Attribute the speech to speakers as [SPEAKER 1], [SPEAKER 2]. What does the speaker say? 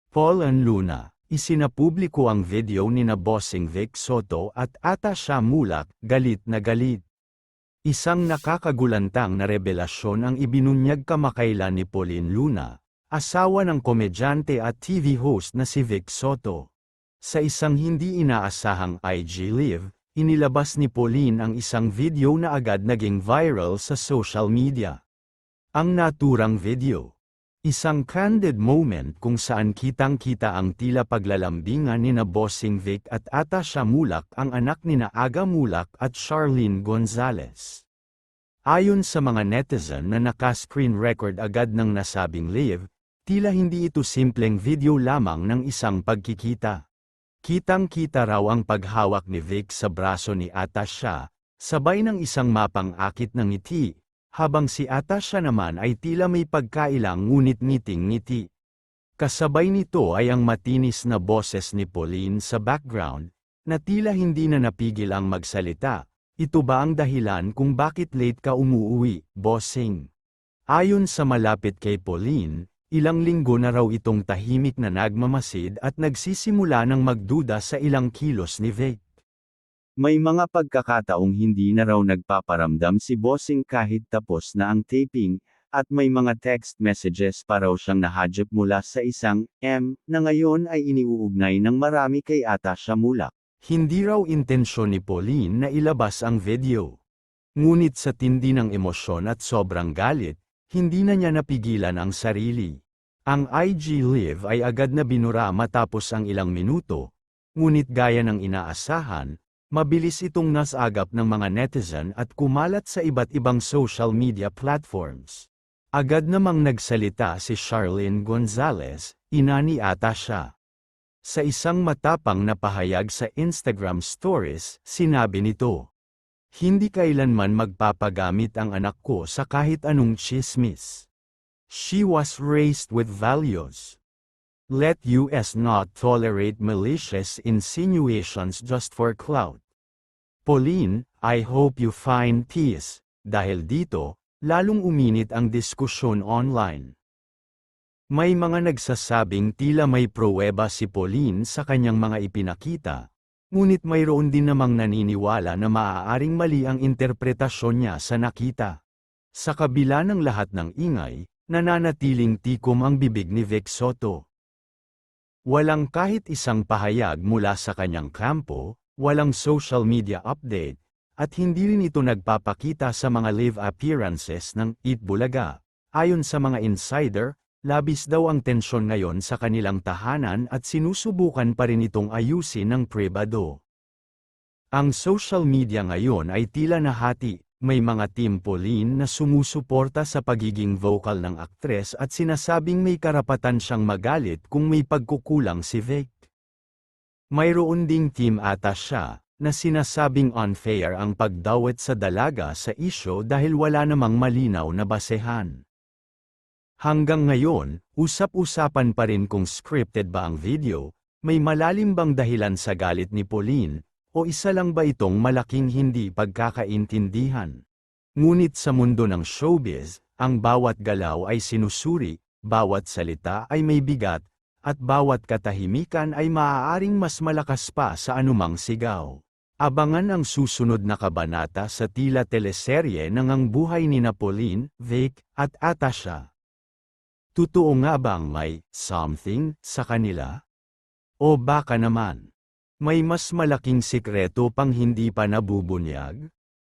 [SPEAKER 1] Paul and Luna, isinapubliko ang video ni na Bossing Vic Soto at Atasha Mulak, galit na galit. Isang nakakagulantang na revelasyon ang ibinunyag kamakailan ni Pauline Luna, asawa ng komedyante at TV host na si Vic Soto. Sa isang hindi inaasahang IG Live, inilabas ni Pauline ang isang video na agad naging viral sa social media. Ang naturang video, isang candid moment kung saan kitang-kita ang tila paglalambingan ni na Bossing Vic at Atasha Mulak, ang anak ni na Aga Mulak at Charlene Gonzalez. Ayon sa mga netizen na naka-screen record agad ng nasabing live, tila hindi ito simpleng video lamang ng isang pagkikita. Kitang-kita raw ang paghawak ni Vic sa braso ni Atasha, sabay ng isang mapang-akit na ngiti, habang si Atasha naman ay tila may pagkailang ngunit ngiting-ngiti. Kasabay nito ay ang matinis na boses ni Pauline sa background, na tila hindi na napigil ang magsalita. Ito ba ang dahilan kung bakit late ka umuuwi, Bossing? Ayon sa malapit kay Pauline, ilang linggo na raw itong tahimik na nagmamasid at nagsisimula ng magduda sa ilang kilos ni Vic. May mga pagkakataong hindi na raw nagpaparamdam si Bossing kahit tapos na ang taping, at may mga text messages pa raw siyang nahadyap mula sa isang M na ngayon ay iniuugnay ng marami kay Atasha Mulak. Hindi raw intensyon ni Pauline na ilabas ang video. Ngunit sa tindi ng emosyon at sobrang galit, hindi na niya napigilan ang sarili. Ang IG Live ay agad na binura matapos ang ilang minuto, ngunit gaya ng inaasahan, mabilis itong nasagap ng mga netizen at kumalat sa iba't ibang social media platforms. Agad namang nagsalita si Charlene Gonzalez, ina ni Atasha. Sa isang matapang na pahayag sa Instagram stories, sinabi nito, "Hindi kailanman magpapagamit ang anak ko sa kahit anong tsismis. She was raised with values. Let us not tolerate malicious insinuations just for clout. Pauline, I hope you find peace." Dahil dito, lalong uminit ang diskusyon online. May mga nagsasabing tila may pruweba si Pauline sa kanyang mga ipinakita, ngunit mayroon din namang naniniwala na maaaring mali ang interpretasyon niya sa nakita. Sa kabila ng lahat ng ingay, nananatiling tikom ang bibig ni Vic Soto. Walang kahit isang pahayag mula sa kanyang kampo, walang social media update, at hindi rin ito nagpapakita sa mga live appearances ng Eat Bulaga. Ayon sa mga insider, labis daw ang tensyon ngayon sa kanilang tahanan at sinusubukan pa rin itong ayusin ng pribado. Ang social media ngayon ay tila nahati, may mga Team Pauline na sumusuporta sa pagiging vocal ng aktres at sinasabing may karapatan siyang magalit kung may pagkukulang si Vic. Mayroon ding Team Atasha, na sinasabing unfair ang pagdawit sa dalaga sa isyu dahil wala namang malinaw na basehan. Hanggang ngayon, usap-usapan pa rin kung scripted ba ang video, may malalim bang dahilan sa galit ni Pauline, o isa lang ba itong malaking hindi pagkakaintindihan. Ngunit sa mundo ng showbiz, ang bawat galaw ay sinusuri, bawat salita ay may bigat, at bawat katahimikan ay maaaring mas malakas pa sa anumang sigaw. Abangan ang susunod na kabanata sa tila teleserye ng Ang Buhay ni Pauline, Vic, at Atasha. Totoo nga bang may something sa kanila? O baka naman, may mas malaking sikreto pang hindi pa nabubunyag?